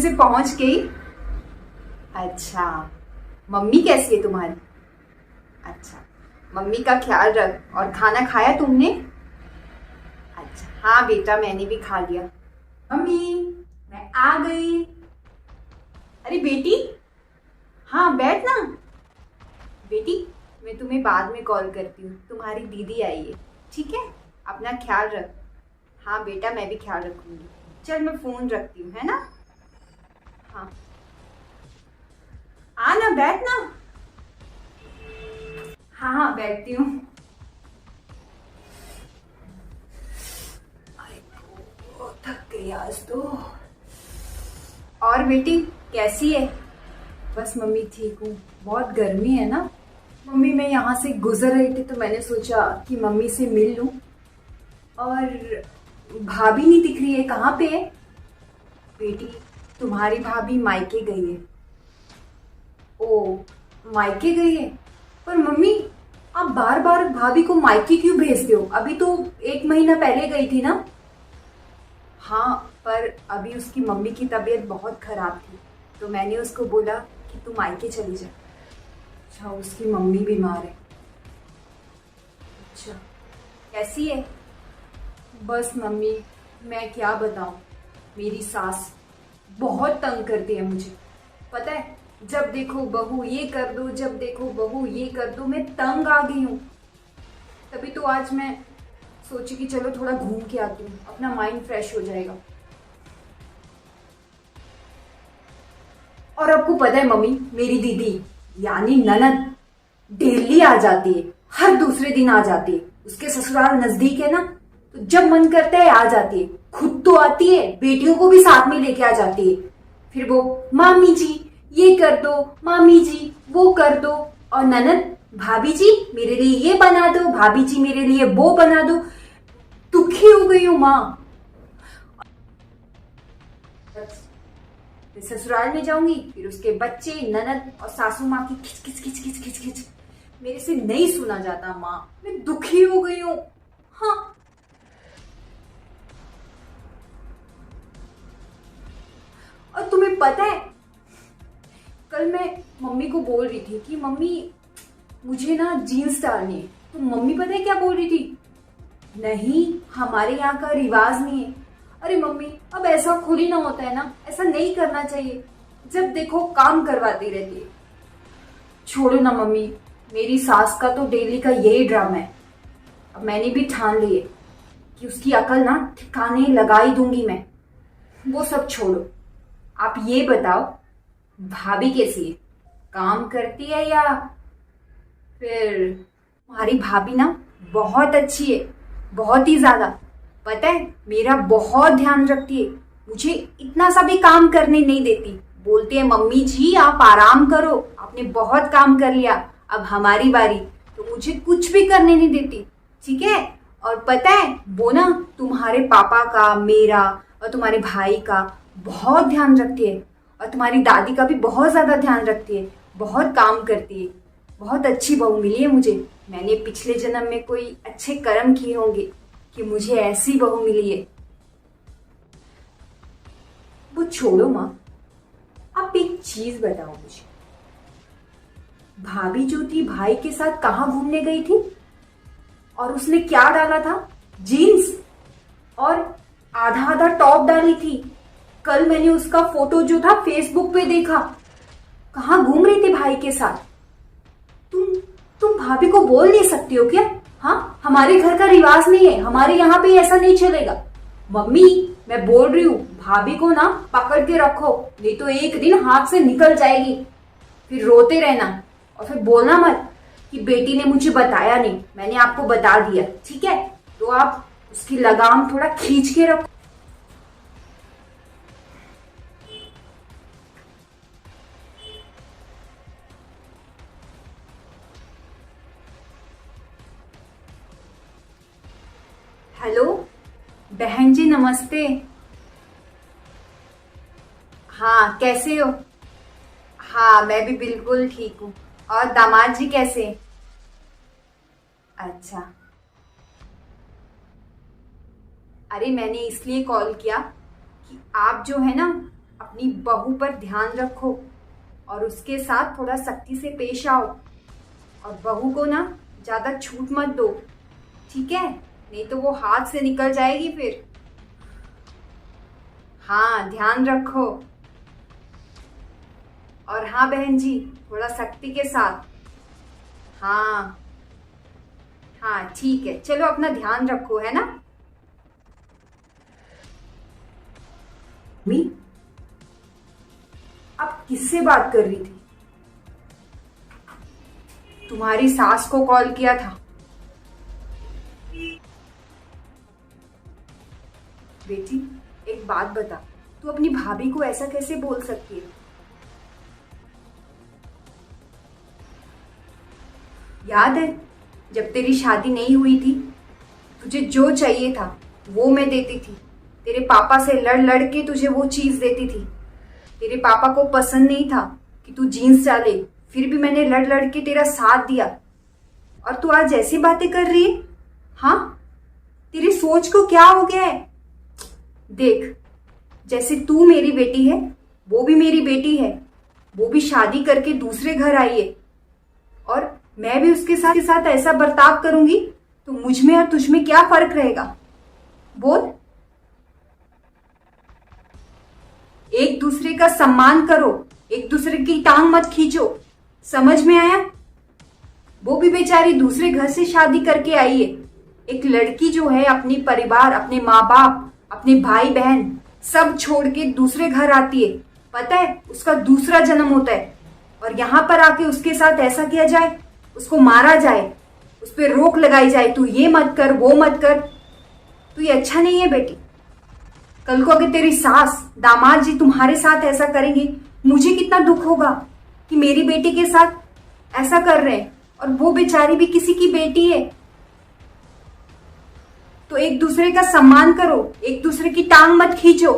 से पहुंच गई। अच्छा, मम्मी कैसी है तुम्हारी? अच्छा, मम्मी का ख्याल रख। और खाना खाया तुमने? अच्छा, हाँ बेटा मैंने भी खा लिया। मम्मी मैं आ गई। अरे बेटी, हाँ बैठ ना। बेटी मैं तुम्हें बाद में कॉल करती हूँ, तुम्हारी दीदी आई है, ठीक है? अपना ख्याल रख। हाँ बेटा मैं भी ख्याल रखूंगी। चल मैं फोन रखती हूँ, है ना? हाँ आ ना, बैठ ना। हाँ हाँ बैठती हूँ। थक गई आज तो। और बेटी कैसी है? बस मम्मी ठीक हूँ, बहुत गर्मी है ना। मम्मी मैं यहाँ से गुजर रही थी तो मैंने सोचा कि मम्मी से मिल लूँ। और भाभी नहीं दिख रही है, कहाँ पे है? बेटी तुम्हारी भाभी मायके गई है। ओ, मायके गई है? पर मम्मी आप बार बार भाभी को मायके क्यों भेजते हो? अभी तो 1 महीना पहले गई थी ना। हाँ पर अभी उसकी मम्मी की तबीयत बहुत खराब थी तो मैंने उसको बोला कि तू मायके चली जा। अच्छा, उसकी मम्मी बीमार है। अच्छा, कैसी है? बस मम्मी मैं क्या बताऊं, मेरी सास बहुत तंग करती है मुझे। पता है, जब देखो बहू ये कर दो, जब देखो बहू ये कर दो, मैं तंग आ गई हूँ। तभी तो आज मैं सोची कि चलो थोड़ा घूम के आती हूँ, अपना माइंड फ्रेश हो जाएगा। और आपको पता है मम्मी, मेरी दीदी यानी ननद डेली आ जाती है, हर दूसरे दिन आ जाती है। उसके ससुराल नजदीक है ना, तो जब मन करता है आ जाती है। खुद तो आती है, बेटियों को भी साथ में लेके आ जाती है। फिर वो मामी जी ये कर दो, मामी जी वो कर दो। और ननद भाभी जी मेरे लिए ये बना दो, भाभी जी मेरे लिए वो बना दो। दुखी हो गई हूँ माँ। फिर ससुराल में जाऊंगी, फिर उसके बच्चे, ननद और सासू माँ की खिच खिच खिच खिच खिच खिच। मेरे से नहीं सुना जाता माँ, मैं दुखी हो गई हूँ। हाँ, और तुम्हें पता है, कल मैं मम्मी को बोल रही थी कि मम्मी मुझे ना जीन्स डालनी है, तो मम्मी पता है क्या बोल रही थी? नहीं, हमारे यहाँ का रिवाज नहीं है। अरे मम्मी अब ऐसा खुली ना होता है ना, ऐसा नहीं करना चाहिए। जब देखो काम करवाती रहती है। छोड़ो ना मम्मी, मेरी सास का तो डेली का यही ड्रामा है। अब मैंने भी ठान ली है कि उसकी अकल ना ठिकाने लगा ही दूंगी मैं। वो सब छोड़ो, आप ये बताओ भाभी कैसी है? काम करती है या फिर? तुम्हारी भाभी ना बहुत अच्छी है, बहुत ही ज्यादा। पता है मेरा बहुत ध्यान रखती है, मुझे इतना सा भी काम करने नहीं देती। बोलती है मम्मी जी आप आराम करो, आपने बहुत काम कर लिया, अब हमारी बारी। तो मुझे कुछ भी करने नहीं देती, ठीक है? और पता है वो ना तुम्हारे पापा का, मेरा और तुम्हारे भाई का बहुत ध्यान रखती है। और तुम्हारी दादी का भी बहुत ज्यादा ध्यान रखती है, बहुत काम करती है। बहुत अच्छी बहू मिली है मुझे। मैंने पिछले जन्म में कोई अच्छे कर्म किए होंगे कि मुझे ऐसी बहू मिली है। वो छोड़ो माँ, आप एक चीज बताओ मुझे, भाभी जो थी भाई के साथ कहाँ घूमने गई थी? और उसने क्या डाला था? जीन्स और आधा आधा टॉप डाली थी। कल मैंने उसका फोटो जो था फेसबुक पे देखा, कहाँ घूम रही थी भाई के साथ। तुम तुम भाभी को बोल नहीं सकती हो क्या? हाँ, हमारे घर का रिवाज नहीं है, हमारे यहाँ पे ऐसा नहीं चलेगा। मम्मी मैं बोल रही हूँ भाभी को ना पकड़ के रखो, नहीं तो एक दिन हाथ से निकल जाएगी। फिर रोते रहना और फिर बोलना मत कि बेटी ने मुझे बताया नहीं, मैंने आपको बता दिया, ठीक है? तो आप उसकी लगाम थोड़ा खींच के रखो। हेलो बहन जी, नमस्ते। हाँ कैसे हो? हाँ मैं भी बिल्कुल ठीक हूँ। और दामाद जी कैसे? अच्छा, अरे मैंने इसलिए कॉल किया कि आप जो है ना अपनी बहू पर ध्यान रखो और उसके साथ थोड़ा सख्ती से पेश आओ, और बहू को ना ज़्यादा छूट मत दो, ठीक है? नहीं तो वो हाथ से निकल जाएगी फिर। हाँ, ध्यान रखो। और हाँ बहन जी, थोड़ा सख्ती के साथ। हाँ हाँ, ठीक है, चलो अपना ध्यान रखो, है ना? मी, आप किससे बात कर रही थी? तुम्हारी सास को कॉल किया था। बेटी, एक बात बता, तू अपनी भाभी को ऐसा कैसे बोल सकती है? याद है जब तेरी शादी नहीं हुई थी, तुझे जो चाहिए था वो मैं देती थी। तेरे पापा से लड़ लड़ के तुझे वो चीज देती थी। तेरे पापा को पसंद नहीं था कि तू जीन्स डाले, फिर भी मैंने लड़ लड़ के तेरा साथ दिया। और तू आज ऐसी बातें कर रही है? हाँ, तेरी सोच को क्या हो गया है? देख, जैसे तू मेरी बेटी है, वो भी मेरी बेटी है। वो भी शादी करके दूसरे घर आई है, और मैं भी उसके साथ ऐसा बर्ताव करूंगी तो मुझ में और तुझ में क्या फर्क रहेगा? बोल। एक दूसरे का सम्मान करो, एक दूसरे की टांग मत खींचो, समझ में आया? वो भी बेचारी दूसरे घर से शादी करके आई है। एक लड़की जो है अपनी परिवार, अपने माँ बाप, अपने भाई बहन सब छोड़ के दूसरे घर आती है, पता है? उसका दूसरा जन्म होता है। और यहाँ पर आके उसके साथ ऐसा किया जाए, उसको मारा जाए, उस पर रोक लगाई जाए, तू ये मत कर, वो मत कर, तो ये अच्छा नहीं है बेटी। कल को अगर तेरी सास, दामाद जी तुम्हारे साथ ऐसा करेंगे, मुझे कितना दुख होगा कि मेरी बेटी के साथ ऐसा कर रहे हैं, और वो बेचारी भी किसी की बेटी है। तो एक दूसरे का सम्मान करो, एक दूसरे की टांग मत खींचो।